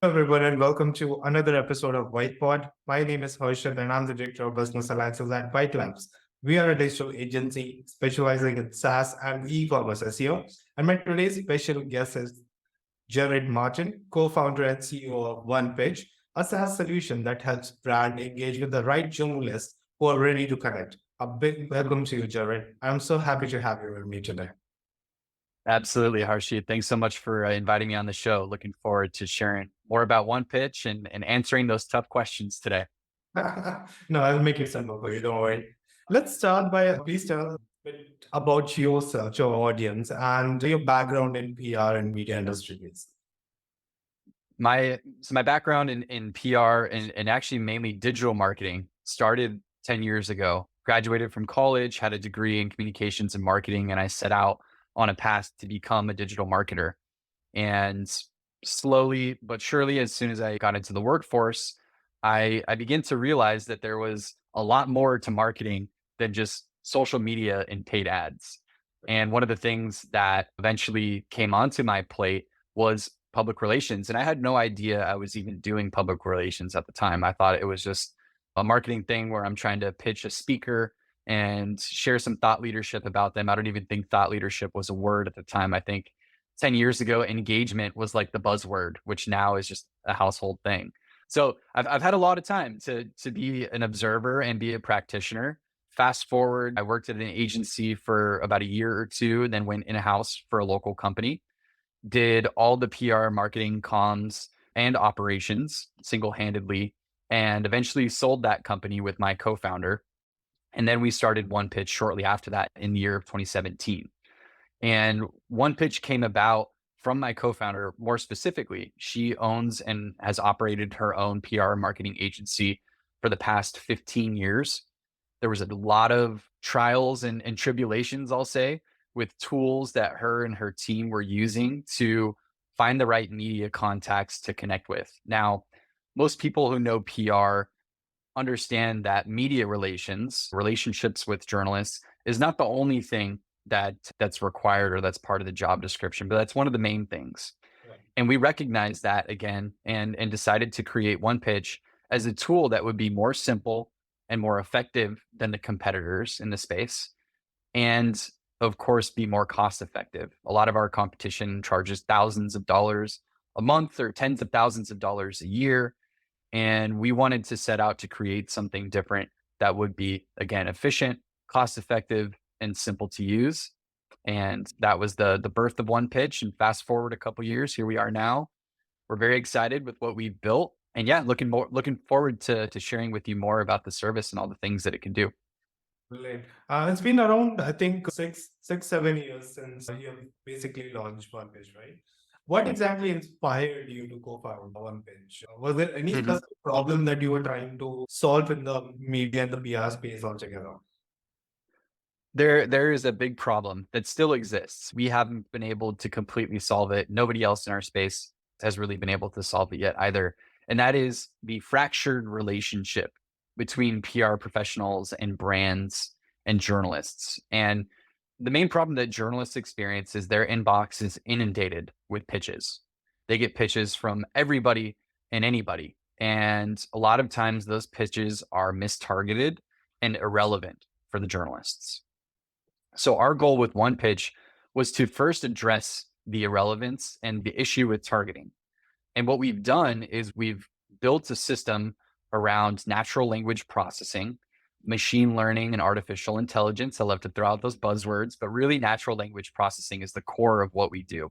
Hello, everyone, and welcome to another episode of WYTPod. My name is Harshit, and I'm the Director of Business Alliances at White Labs. We are a digital agency specializing in SaaS and e-commerce SEO. And my today's special guest is Jered Martin, co-founder and CEO of OnePitch, a SaaS solution that helps brand engage with the right journalists who are ready to connect. A big welcome to you, Jered. I'm so happy to have you with me today. Absolutely, Harshit. Thanks so much for inviting me on the show. Looking forward to sharing more about One Pitch and answering those tough questions today. No, I'll make it simple for you. Don't worry. Let's start by please tell a bit about yourself, your audience, and your background in PR and media industries. My background in PR and actually mainly digital marketing started 10 years ago. Graduated from college, had a degree in communications and marketing, and I set out on a path to become a digital marketer. And slowly but surely, as soon as I got into the workforce, I began to realize that there was a lot more to marketing than just social media and paid ads. And one of the things that eventually came onto my plate was public relations. And I had no idea I was even doing public relations at the time. I thought it was just a marketing thing where I'm trying to pitch a speaker and share some thought leadership about them. I don't even think thought leadership was a word at the time. I think 10 years ago, engagement was like the buzzword, which now is just a household thing. So I've had a lot of time to be an observer and be a practitioner. Fast forward, I worked at an agency for about a year or two, and then went in house for a local company, did all the PR, marketing, comms, and operations single handedly, and eventually sold that company with my co founder. And then we started One Pitch shortly after that in the year of 2017. And One Pitch came about from my co-founder. More specifically, she owns and has operated her own PR marketing agency for the past 15 years. There was a lot of trials and tribulations, I'll say, with tools that her and her team were using to find the right media contacts to connect with. Now, most people who know PR understand that media relationships with journalists is not the only thing that's required or that's part of the job description, but that's one of the main things. Right. And we recognized that again and decided to create One Pitch as a tool that would be more simple and more effective than the competitors in the space. And of course, be more cost effective. A lot of our competition charges thousands of dollars a month or tens of thousands of dollars a year, and we wanted to set out to create something different that would be, again, efficient, cost effective, and simple to use. And that was the birth of One Pitch. And fast forward a couple years, here we are now. We're very excited with what we've built. And yeah, looking forward to sharing with you more about the service and all the things that it can do. Brilliant. It's been around, I think, 7 years since you have basically launched OnePitch, right? What exactly inspired you to co-found OnePitch? Was there any Mhm. specific problem that you were trying to solve in the media and the PR space altogether? There is a big problem that still exists. We haven't been able to completely solve it. Nobody else in our space has really been able to solve it yet either. And that is the fractured relationship between PR professionals and brands and journalists. And the main problem that journalists experience is their inbox is inundated with pitches. They get pitches from everybody and anybody. And a lot of times those pitches are mistargeted and irrelevant for the journalists. So our goal with One Pitch was to first address the irrelevance and the issue with targeting. And what we've done is we've built a system around natural language processing, machine learning, and artificial intelligence. I love to throw out those buzzwords, but really natural language processing is the core of what we do.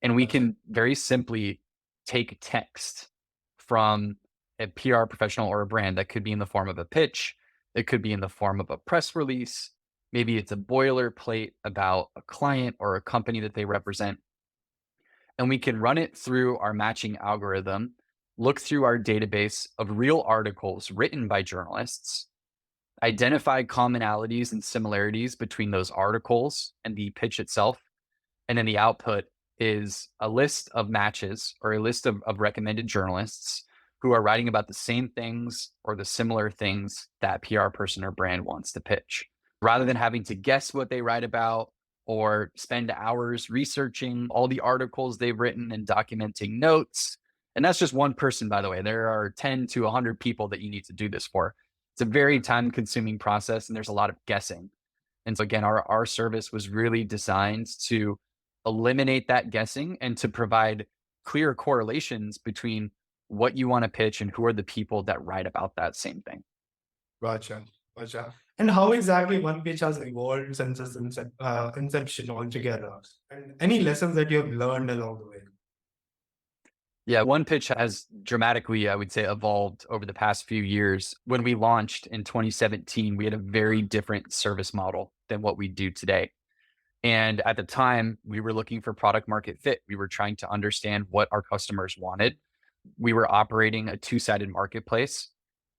And we Gotcha. can very simply take text from a PR professional or a brand that could be in the form of a pitch, it could be in the form of a press release, maybe it's a boilerplate about a client or a company that they represent. And we can run it through our matching algorithm, look through our database of real articles written by journalists, identify commonalities and similarities between those articles and the pitch itself. And then the output is a list of matches or a list of recommended journalists who are writing about the same things or the similar things that PR person or brand wants to pitch. Rather than having to guess what they write about or spend hours researching all the articles they've written and documenting notes, And that's just one person, by the way. There are 10 to 100 people that you need to do this for. It's a very time consuming process and there's a lot of guessing. And so again, our service was really designed to eliminate that guessing and to provide clear correlations between what you want to pitch and who are the people that write about that same thing. Gotcha. Gotcha. And how exactly OnePitch has evolved since its inception altogether? And any lessons that you have learned along the way? Yeah, OnePitch has dramatically, I would say, evolved over the past few years. When we launched in 2017, we had a very different service model than what we do today. And at the time, we were looking for product market fit. We were trying to understand what our customers wanted. We were operating a two-sided marketplace,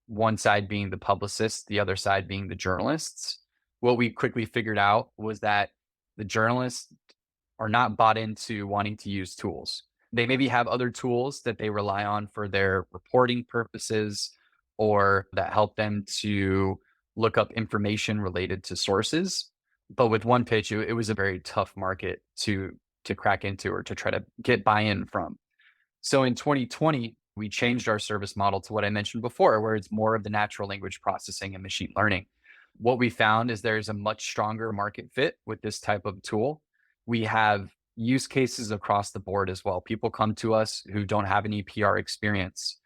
one side being the publicists, the other side being the journalists. What we quickly figured out was that the journalists are not bought into wanting to use tools. They maybe have other tools that they rely on for their reporting purposes or that help them to look up information related to sources. But with OnePitch, it was a very tough market to crack into or to try to get buy-in from. So in 2020, we changed our service model to what I mentioned before, where it's more of the natural language processing and machine learning. What we found is there's a much stronger market fit with this type of tool. We have use cases across the board as well. People come to us who don't have any PR experience,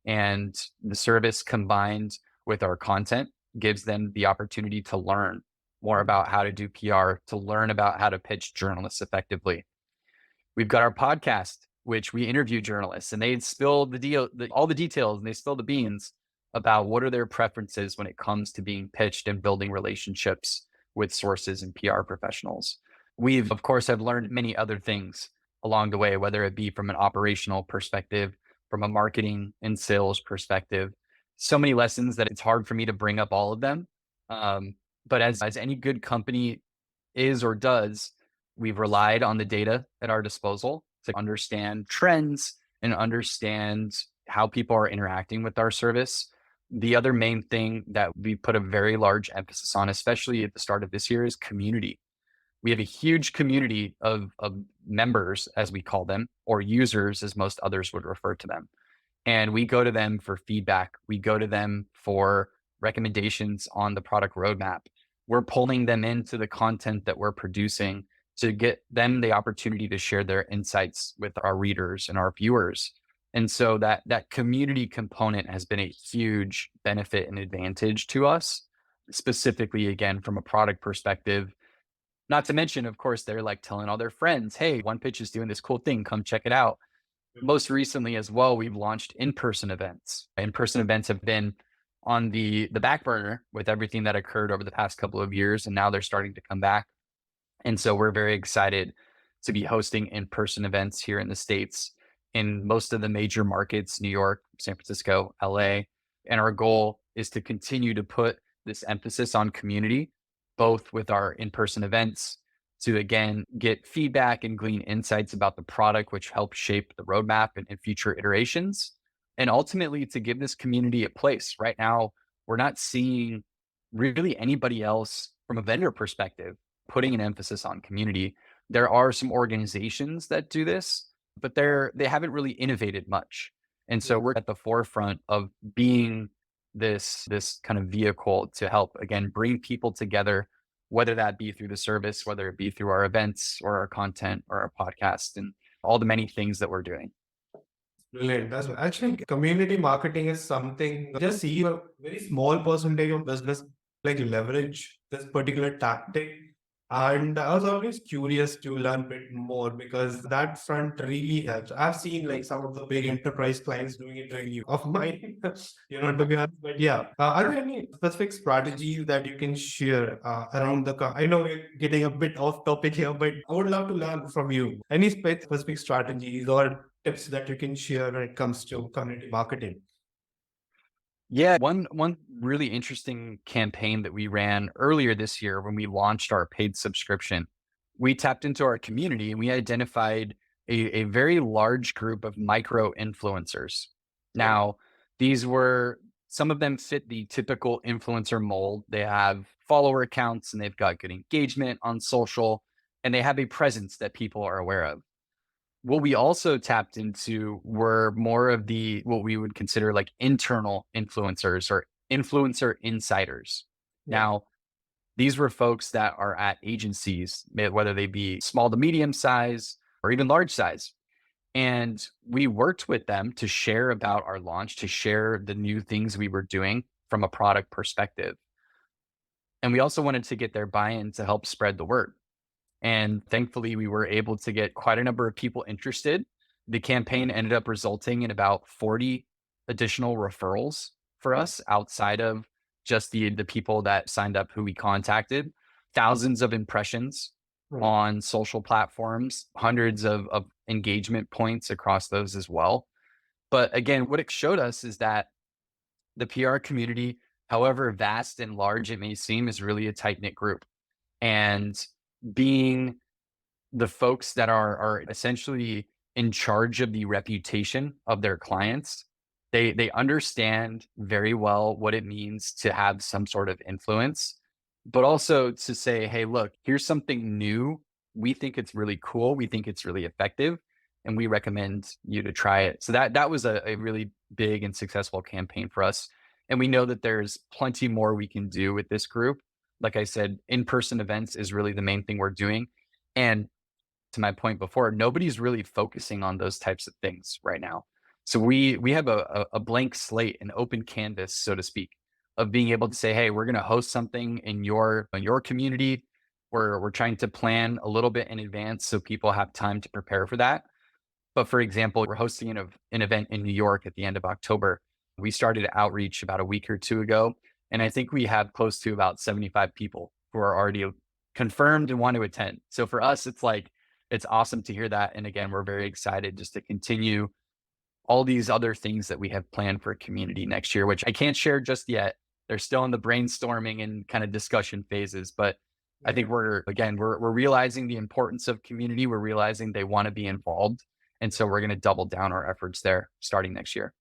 and the service combined with our content gives them the opportunity to learn more about how to do PR, to learn about how to pitch journalists effectively. We've got our podcast, which we interview journalists and they spill all the details and they spill the beans about what are their preferences when it comes to being pitched and building relationships with sources and PR professionals. We've, of course, have learned many other things along the way, whether it be from an operational perspective, from a marketing and sales perspective. So many lessons that it's hard for me to bring up all of them. But as any good company is or does, we've relied on the data at our disposal to understand trends and understand how people are interacting with our service. The other main thing that we put a very large emphasis on, especially at the start of this year, is community. We have a huge community of members, as we call them, or users, as most others would refer to them. And we go to them for feedback. We go to them for recommendations on the product roadmap. We're pulling them into the content that we're producing to get them the opportunity to share their insights with our readers and our viewers. And so that community component has been a huge benefit and advantage to us, specifically, again, from a product perspective. Not to mention, of course, they're like telling all their friends, hey, OnePitch is doing this cool thing. Come check it out. Most recently as well, we've launched in-person events. In-person events have been on the back burner with everything that occurred over the past couple of years, and now they're starting to come back. And so we're very excited to be hosting in-person events here in the States in most of the major markets, New York, San Francisco, LA. And our goal is to continue to put this emphasis on community, both with our in-person events, to again get feedback and glean insights about the product, which helps shape the roadmap and future iterations, and ultimately to give this community a place. Right now, we're not seeing really anybody else from a vendor perspective putting an emphasis on community. There are some organizations that do this, but they haven't really innovated much. And so we're at the forefront of being this kind of vehicle to help again bring people together, whether that be through the service, whether it be through our events or our content or our podcast and all the many things that we're doing. Brilliant. That's actually community marketing is something I just see a very small percentage of business like leverage this particular tactic. And I was always curious to learn a bit more because that front really helps. I've seen like some of the big enterprise clients doing it really of mine, to be honest. But yeah, are there any specific strategies that you can share around I know we're getting a bit off topic here, but I would love to learn from you. Any specific strategies or tips that you can share when it comes to community marketing? Yeah, one really interesting campaign that we ran earlier this year when we launched our paid subscription, we tapped into our community and we identified a very large group of micro influencers. Now, some of them fit the typical influencer mold. They have follower accounts and they've got good engagement on social and they have a presence that people are aware of. What we also tapped into were more of the what we would consider like internal influencers or influencer insiders. Yeah. Now, these were folks that are at agencies, whether they be small to medium size or even large size. And we worked with them to share about our launch, to share the new things we were doing from a product perspective. And we also wanted to get their buy in to help spread the word. And thankfully, we were able to get quite a number of people interested. The campaign ended up resulting in about 40 additional referrals for us outside of just the people that signed up who we contacted, thousands of impressions Right. on social platforms, hundreds of engagement points across those as well. But again, what it showed us is that the PR community, however vast and large it may seem, is really a tight knit group. And being the folks that are essentially in charge of the reputation of their clients, they understand very well what it means to have some sort of influence, but also to say, hey, look, here's something new. We think it's really cool. We think it's really effective, and we recommend you to try it. So that was a really big and successful campaign for us. And we know that there's plenty more we can do with this group. Like I said, in-person events is really the main thing we're doing. And to my point before, nobody's really focusing on those types of things right now. So we have a blank slate, an open canvas, so to speak, of being able to say, hey, we're going to host something in your community. We're trying to plan a little bit in advance so people have time to prepare for that. But for example, we're hosting an event in New York at the end of October. We started outreach about a week or two ago, and I think we have close to about 75 people who are already confirmed and want to attend. So for us, it's like, it's awesome to hear that. And again, we're very excited just to continue all these other things that we have planned for community next year, which I can't share just yet. They're still in the brainstorming and kind of discussion phases, but I think Yeah. we're realizing the importance of community. We're realizing they want to be involved. And so we're going to double down our efforts there starting next year.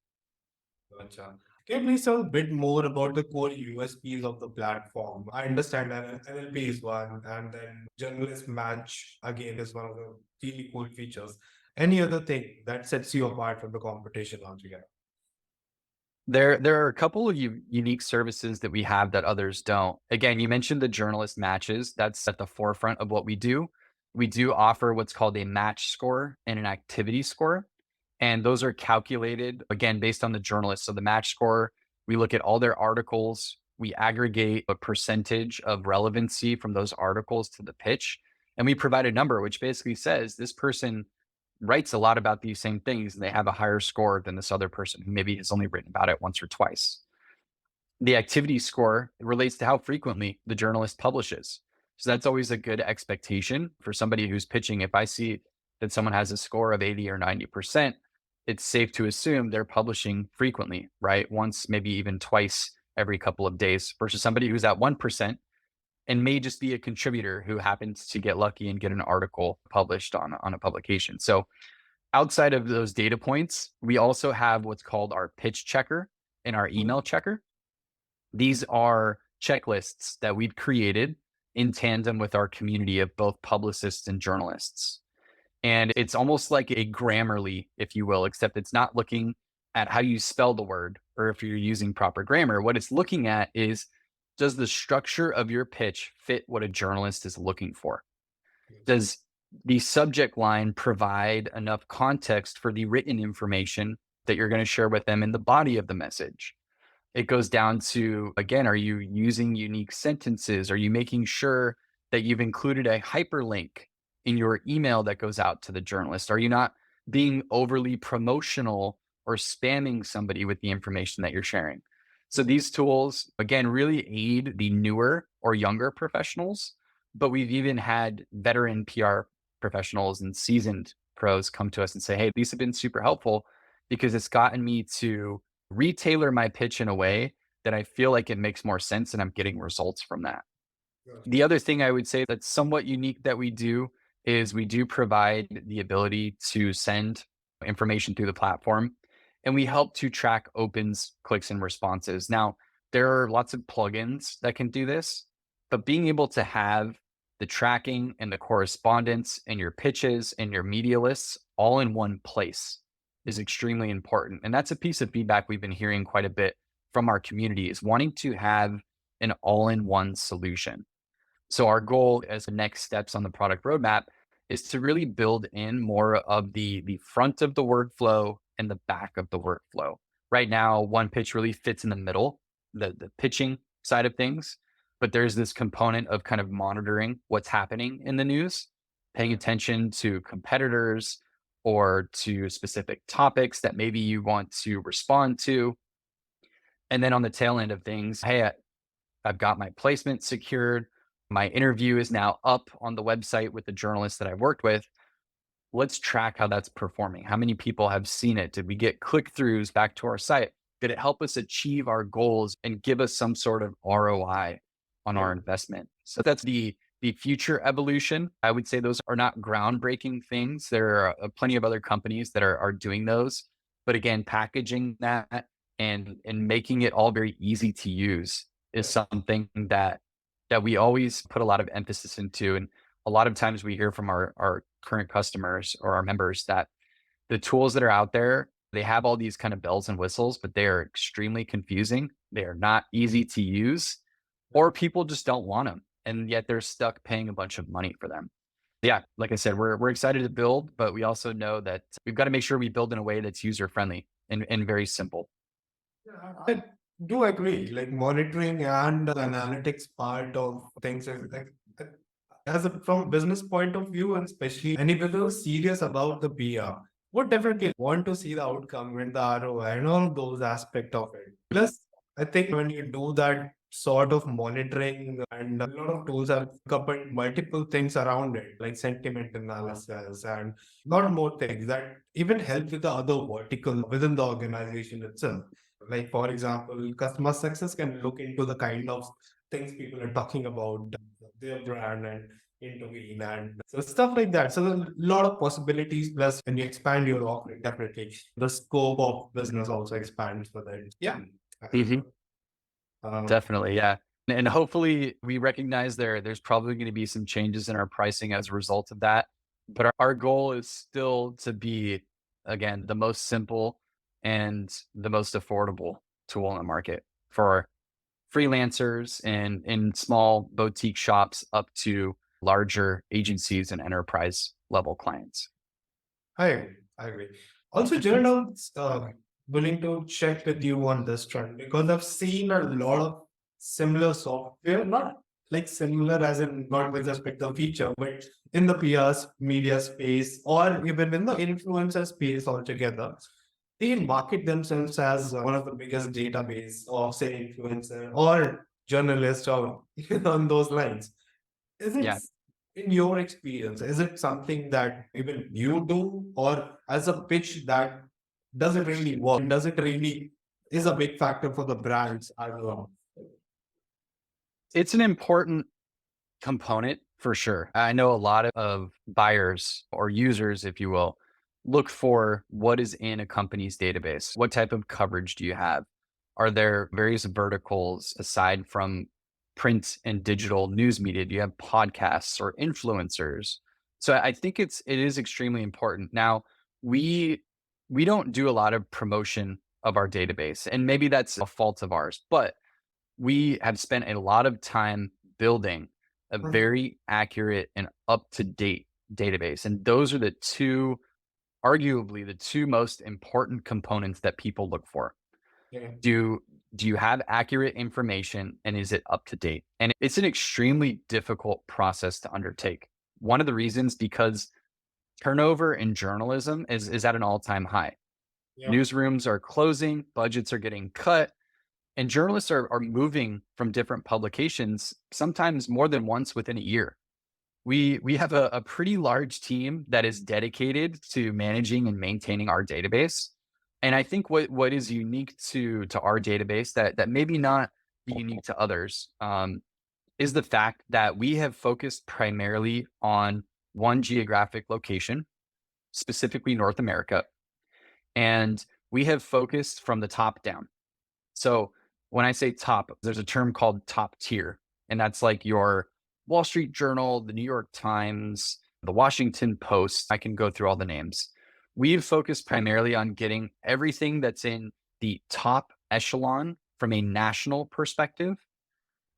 Gotcha. Can you please tell a bit more about the core USPs of the platform? I understand that NLP is one, and then journalist match again is one of the really cool features. Any other thing that sets you apart from the competition altogether? There are a couple of unique services that we have that others don't. Again, you mentioned the journalist matches. That's at the forefront of what we do. We do offer what's called a match score and an activity score. And those are calculated again based on the journalist. So the match score, we look at all their articles, we aggregate a percentage of relevancy from those articles to the pitch, and we provide a number which basically says this person writes a lot about these same things and they have a higher score than this other person who maybe has only written about it once or twice. The activity score relates to how frequently the journalist publishes. So that's always a good expectation for somebody who's pitching. If I see that someone has a score of 80 or 90%, it's safe to assume they're publishing frequently, right? Once, maybe even twice every couple of days, versus somebody who's at 1% and may just be a contributor who happens to get lucky and get an article published on a publication. So outside of those data points, we also have what's called our pitch checker and our email checker. These are checklists that we've created in tandem with our community of both publicists and journalists. And it's almost like a Grammarly, if you will, except it's not looking at how you spell the word or if you're using proper grammar. What it's looking at is, does the structure of your pitch fit what a journalist is looking for? Does the subject line provide enough context for the written information that you're going to share with them in the body of the message? It goes down to, again, are you using unique sentences? Are you making sure that you've included a hyperlink in your email that goes out to the journalist? Are you not being overly promotional or spamming somebody with the information that you're sharing? So these tools, again, really aid the newer or younger professionals, but we've even had veteran PR professionals and seasoned pros come to us and say, hey, these have been super helpful because it's gotten me to retailer my pitch in a way that I feel like it makes more sense and I'm getting results from that. Gotcha. The other thing I would say that's somewhat unique that we do is we do provide the ability to send information through the platform, and we help to track opens, clicks, and responses. Now, there are lots of plugins that can do this, but being able to have the tracking and the correspondence and your pitches and your media lists all in one place is extremely important. And that's a piece of feedback we've been hearing quite a bit from our community is wanting to have an all-in-one solution. So our goal as the next steps on the product roadmap is to really build in more of the front of the workflow and the back of the workflow. Right now, OnePitch really fits in the middle, the pitching side of things, but there's this component of kind of monitoring what's happening in the news, paying attention to competitors or to specific topics that maybe you want to respond to. And then on the tail end of things, hey, I've got my placement secured. My interview is now up on the website with the journalist that I worked with. Let's track how that's performing. How many people have seen it? Did we get click throughs back to our site? Did it help us achieve our goals and give us some sort of ROI on our investment? So that's the future evolution. I would say those are not groundbreaking things. There are plenty of other companies that are doing those. But again, packaging that and making it all very easy to use is something that we always put a lot of emphasis into. And a lot of times we hear from our current customers or our members that the tools that are out there, they have all these kind of bells and whistles, but they are extremely confusing. They are not easy to use, or people just don't want them. And yet they're stuck paying a bunch of money for them. Yeah, like I said, we're excited to build, but we also know that we've got to make sure we build in a way that's user friendly and very simple. Yeah, I do agree. Like monitoring and the analytics part of things is like as a from business point of view, and especially any people serious about the PR, would definitely want to see the outcome and the ROI and all those aspects of it. Plus, I think when you do that sort of monitoring and a lot of tools have coupled multiple things around it, like sentiment analysis and a lot more things that even help with the other vertical within the organization itself. Like, for example, customer success can look into the kind of things people are talking about, their brand and intervene and so stuff like that. So there's a lot of possibilities. Plus, when you expand your offering, definitely the scope of business also expands for that. Yeah. Mhm. Um, Definitely, yeah. And hopefully we recognize there's probably going to be some changes in our pricing as a result of that. But our goal is still to be, again, the most simple and the most affordable tool in the market for freelancers and in small boutique shops up to larger agencies and enterprise level clients. I agree. I agree. Also, Jared, I was willing to check with you on this trend because I've seen a lot of similar software, not like similar as in not with respect to feature, but in the PR's media space or even in the influencer space altogether. They market themselves as one of the biggest database of say influencer or journalist or on those lines. Is it, Yeah. in your experience, is it something that even you do, or as a pitch that does it really work? Does it really is a big factor for the brands as well? It's an important component for sure. I know a lot of buyers or users, if you will, look for what is in a company's database. What type of coverage do you have? Are there various verticals aside from print and digital news media? Do you have podcasts or influencers? So I think it is extremely important. Now, we we don't do a lot of promotion of our database, and maybe that's a fault of ours, but we have spent a lot of time building a very accurate and up-to-date database. And those are arguably the two most important components that people look for. Yeah. Do do you have accurate information and is it up to date? And it's an extremely difficult process to undertake. One of the reasons because turnover in journalism is at an all-time high. Yeah. Newsrooms are closing, budgets are getting cut, and journalists are moving from different publications, sometimes more than once within a year. We have a pretty large team that is dedicated to managing and maintaining our database. And I think what is unique to our database that maybe not be unique to others is the fact that we have focused primarily on one geographic location, specifically North America, and we have focused from the top down. So when I say top, there's a term called top tier, and that's like your Wall Street Journal, the New York Times, the Washington Post. I can go through all the names. We've focused primarily on getting everything that's in the top echelon from a national perspective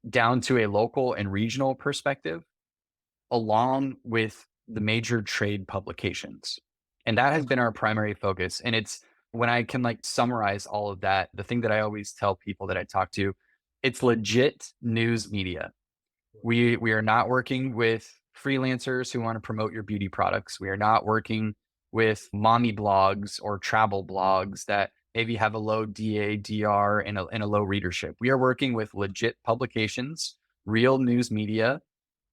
down to a local and regional perspective, along with the major trade publications. And that has been our primary focus. And it's when I can like summarize all of that, the thing that I always tell people that I talk to, it's legit news media. We are not working with freelancers who want to promote your beauty products. We are not working with mommy blogs or travel blogs that maybe have a low DA, DR, and a low readership. We are working with legit publications, real news media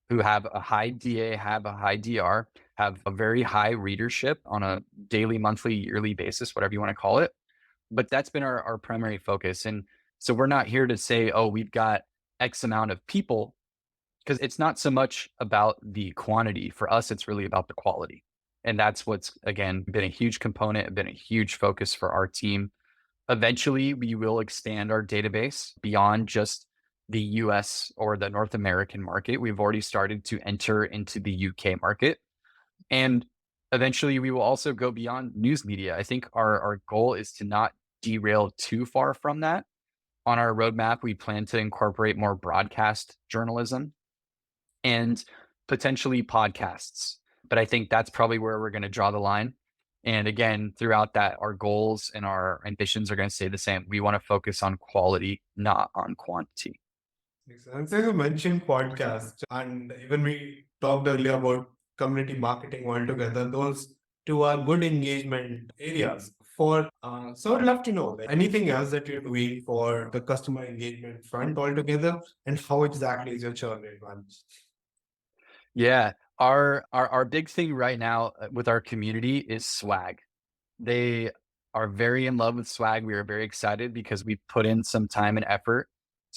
who have a high DA, have a high DR, have a very high readership on a daily, monthly, yearly basis, whatever you want to call it. But that's been our primary focus. And so we're not here to say, oh, we've got X amount of people, because it's not so much about the quantity. For us, it's really about the quality. And that's what's, again, been a huge component, been a huge focus for our team. Eventually, we will expand our database beyond just the US or the North American market. We've already started to enter into the UK market. And eventually, we will also go beyond news media. I think our goal is to not derail too far from that. On our roadmap, we plan to incorporate more broadcast journalism and potentially podcasts. But I think that's probably where we're going to draw the line. And again, throughout that, our goals and our ambitions are going to stay the same. We want to focus on quality, not on quantity. And so you mentioned podcast, and even we talked earlier about community marketing altogether. Those two are good engagement areas. So I'd love to know like, anything else that you're doing for the customer engagement front altogether, and how exactly is your churn rate managed? Yeah. Our big thing right now with our community is swag. They are very in love with swag. We are very excited because we put in some time and effort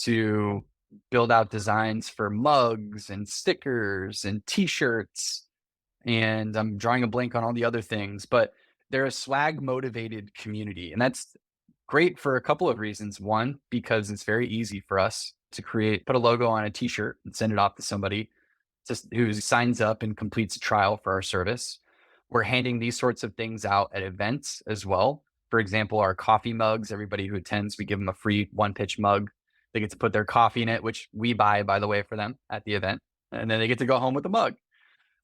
to build out designs for mugs and stickers and t-shirts. And I'm drawing a blank on all the other things, but they're a swag motivated community. And that's great for a couple of reasons. One, because it's very easy for us to put a logo on a t-shirt and send it off to somebody who signs up and completes a trial for our service. We're handing these sorts of things out at events as well. For example, our coffee mugs, everybody who attends, we give them a free OnePitch mug. They get to put their coffee in it, which we buy, by the way, for them at the event. And then they get to go home with a mug.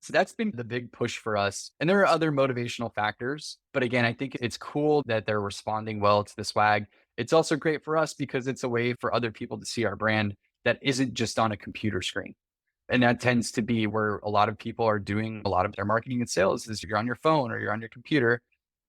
So that's been the big push for us. And there are other motivational factors. But again, I think it's cool that they're responding well to the swag. It's also great for us because it's a way for other people to see our brand that isn't just on a computer screen. And that tends to be where a lot of people are doing a lot of their marketing and sales is you're on your phone or you're on your computer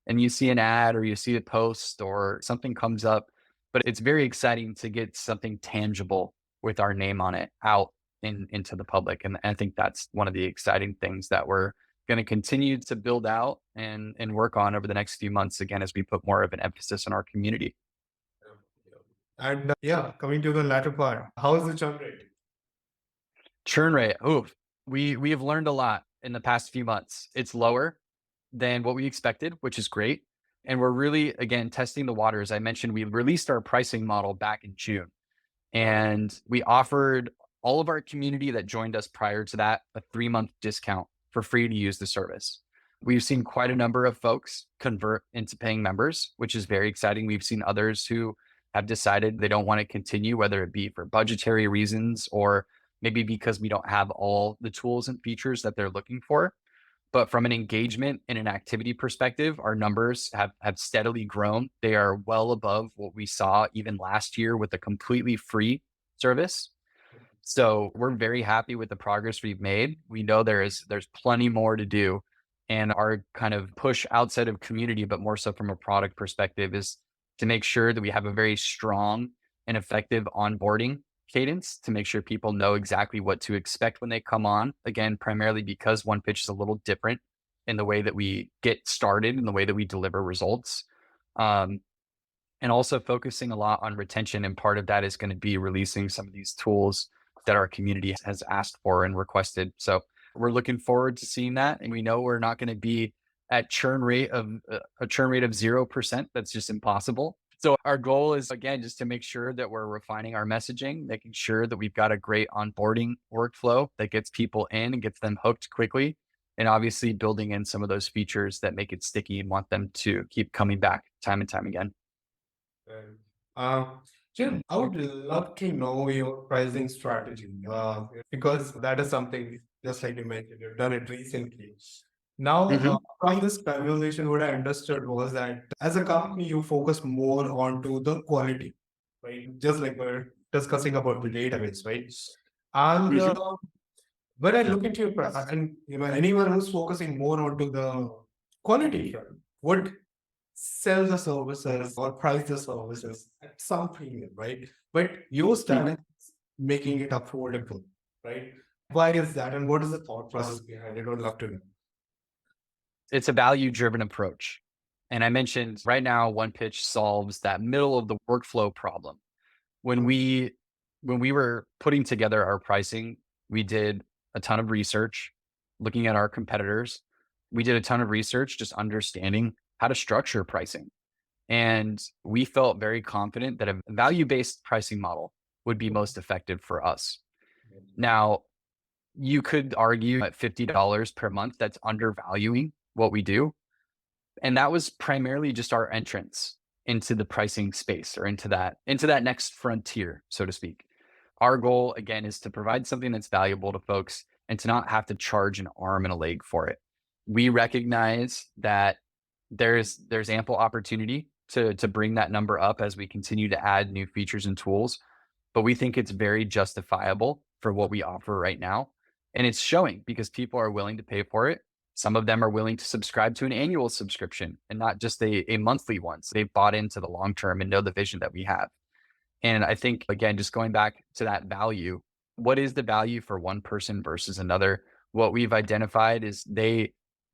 and you see an ad or you see a post or something comes up. But it's very exciting to get something tangible with our name on it out into the public. And I think that's one of the exciting things that we're going to continue to build out and work on over the next few months, again, as we put more of an emphasis on our community. And coming to the latter part, how is the churn rate? Churn rate. Oh, we have learned a lot in the past few months. It's lower than what we expected, which is great. And we're really, again, testing the waters. I mentioned we released our pricing model back in June, and we offered all of our community that joined us prior to that a 3-month discount for free to use the service. We've seen quite a number of folks convert into paying members, which is very exciting. We've seen others who have decided they don't want to continue, whether it be for budgetary reasons or maybe because we don't have all the tools and features that they're looking for. But from an engagement and an activity perspective, our numbers have steadily grown. They are well above what we saw even last year with a completely free service. So we're very happy with the progress we've made. We know there's plenty more to do. And our kind of push outside of community, but more so from a product perspective, is to make sure that we have a very strong and effective onboarding cadence to make sure people know exactly what to expect when they come on. Again, primarily because OnePitch is a little different in the way that we get started and the way that we deliver results. And also focusing a lot on retention. And part of that is going to be releasing some of these tools that our community has asked for and requested. So we're looking forward to seeing that. And we know we're not going to be at a churn rate of 0%. That's just impossible. So our goal is, again, just to make sure that we're refining our messaging, making sure that we've got a great onboarding workflow that gets people in and gets them hooked quickly. And obviously building in some of those features that make it sticky and want them to keep coming back time and time again. And, Uh, Jim, I would love to know your pricing strategy because that is something, just like you mentioned, you've done it recently. Now, Mhm. from this conversation, what I understood was that as a company, you focus more onto the quality, right? Just like we're discussing about the database, right? And Mhm. when I look into your and anyone who's focusing more onto the quality front would sell the services or price the services at some premium, right? But your style is making it affordable, right? Why is that, and what is the thought process behind it? I would love to know. It's a value driven approach. And I mentioned right now, OnePitch solves that middle of the workflow problem. When we when we were putting together our pricing, we did a ton of research, looking at our competitors. We did a ton of research, just understanding how to structure pricing. And we felt very confident that a value-based pricing model would be most effective for us. Now, you could argue at $50 per month, that's undervaluing what we do. And that was primarily just our entrance into the pricing space or into that next frontier, so to speak. Our goal again is to provide something that's valuable to folks and to not have to charge an arm and a leg for it. We recognize that there's ample opportunity to bring that number up as we continue to add new features and tools, but we think it's very justifiable for what we offer right now. And it's showing because people are willing to pay for it. Some of them are willing to subscribe to an annual subscription and not just a monthly one. So they've bought into the long term and know the vision that we have. And I think, again, just going back to that value, what is the value for one person versus another? What we've identified is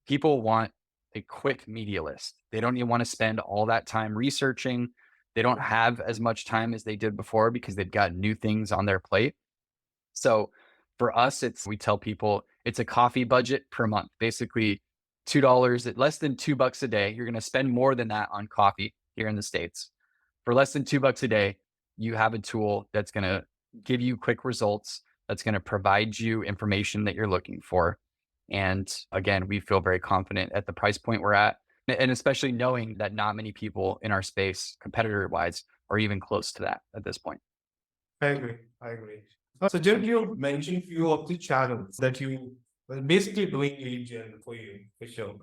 people want a quick media list. They don't even want to spend all that time researching. They don't have as much time as they did before because they've got new things on their plate. So for us, we tell people it's a coffee budget per month, basically $2 at less than $2 a day. You're going to spend more than that on coffee here in the States. For less than $2 a day, you have a tool that's going to give you quick results, that's going to provide you information that you're looking for. And again, we feel very confident at the price point we're at, and especially knowing that not many people in our space, competitor wise, are even close to that at this point. I agree. I agree. So, Jim, you mentioned few of the channels that you were basically doing lead gen for you, for sure.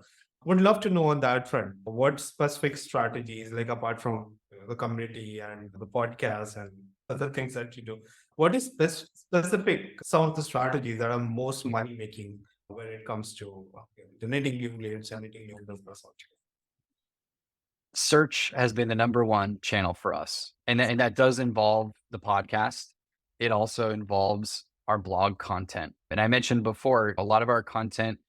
Would love to know on that front, what specific strategies, like apart from the community and the podcast and other things that you do, what is specific some of the strategies that are most money making when it comes to generating new leads and getting new business? Search has been the number one channel for us. And that does involve the podcast. It also involves our blog content. And I mentioned before, a lot of our content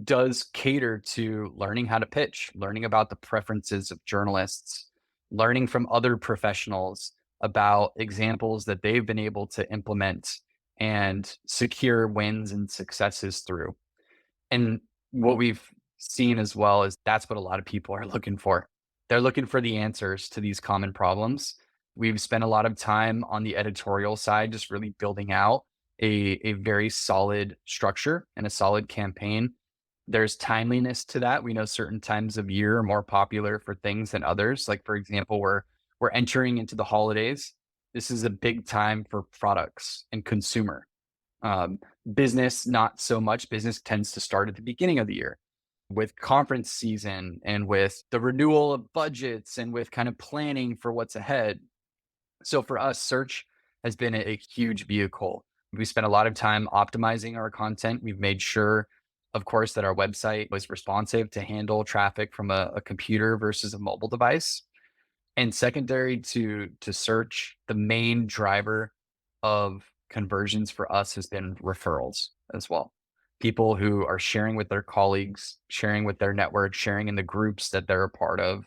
does cater to learning how to pitch, learning about the preferences of journalists, learning from other professionals about examples that they've been able to implement and secure wins and successes through. And what we've seen as well is that's what a lot of people are looking for. They're looking for the answers to these common problems. We've spent a lot of time on the editorial side, just really building out a very solid structure and a solid campaign. There's timeliness to that. We know certain times of year are more popular for things than others. Like, for example, we're entering into the holidays. This is a big time for products and consumer. Business, not so much. Business tends to start at the beginning of the year with conference season and with the renewal of budgets and with kind of planning for what's ahead. So for us, search has been a huge vehicle. We spent a lot of time optimizing our content. We've made sure, of course, that our website was responsive to handle traffic from a computer versus a mobile device. And secondary to search, the main driver of conversions for us has been referrals as well. People who are sharing with their colleagues, sharing with their network, sharing in the groups that they're a part of.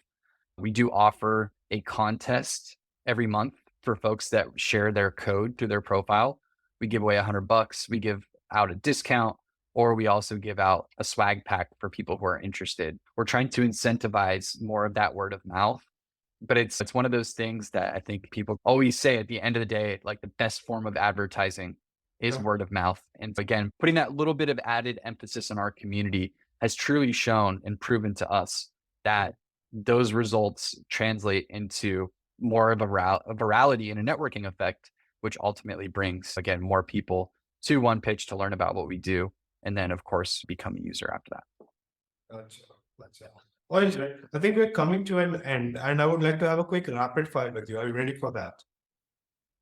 We do offer a contest every month for folks that share their code through their profile. We give away $100. We give out a discount, or we also give out a swag pack for people who are interested. We're trying to incentivize more of that word of mouth But it's one of those things that I think people always say at the end of the day, like the best form of advertising is Yeah. word of mouth. And again, putting that little bit of added emphasis on our community has truly shown and proven to us that those results translate into more of a virality and a networking effect, which ultimately brings, again, more people to OnePitch to learn about what we do. And then, of course, become a user after that. Gotcha. Gotcha. All right. I think we're coming to an end, and I would like to have a quick rapid fire with you. Are you ready for that?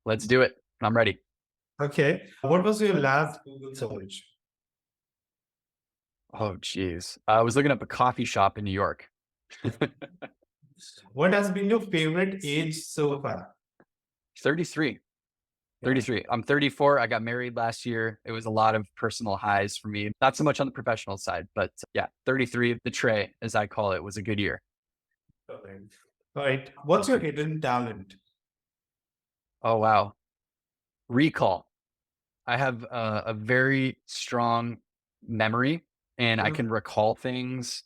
Let's do it. I'm ready. Okay. What was your last Google search? Oh, geez. I was looking up a coffee shop in New York. What has been your favorite age so far? 33. Yeah. 33. I'm 34. I got married last year. It was a lot of personal highs for me. Not so much on the professional side, but yeah, 33, the tray, as I call it, was a good year. Okay. All right. What's your hidden talent? Oh, wow. Recall. I have a very strong memory and I can recall things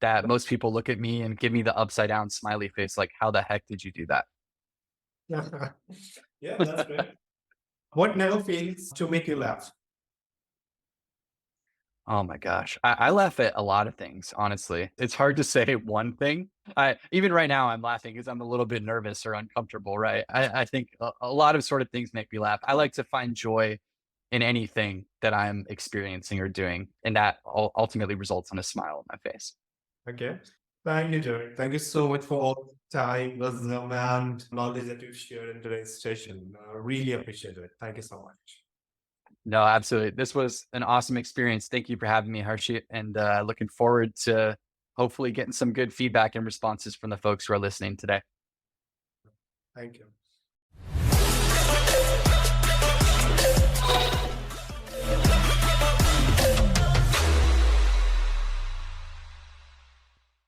that most people look at me and give me the upside down smiley face. Like, how the heck did you do that? Yeah, that's great. What never fails to make you laugh? Oh my gosh. I laugh at a lot of things, honestly. It's hard to say one thing. Even right now I'm laughing because I'm a little bit nervous or uncomfortable, right? I think a lot of sort of things make me laugh. I like to find joy in anything that I'm experiencing or doing, and that ultimately results in a smile on my face. Okay. Thank you, Jered. Thank you so much for all the time, wisdom, and knowledge that you've shared in today's session. Really appreciate it. Thank you so much. No, absolutely. This was an awesome experience. Thank you for having me, Harshit, and looking forward to hopefully getting some good feedback and responses from the folks who are listening today. Thank you.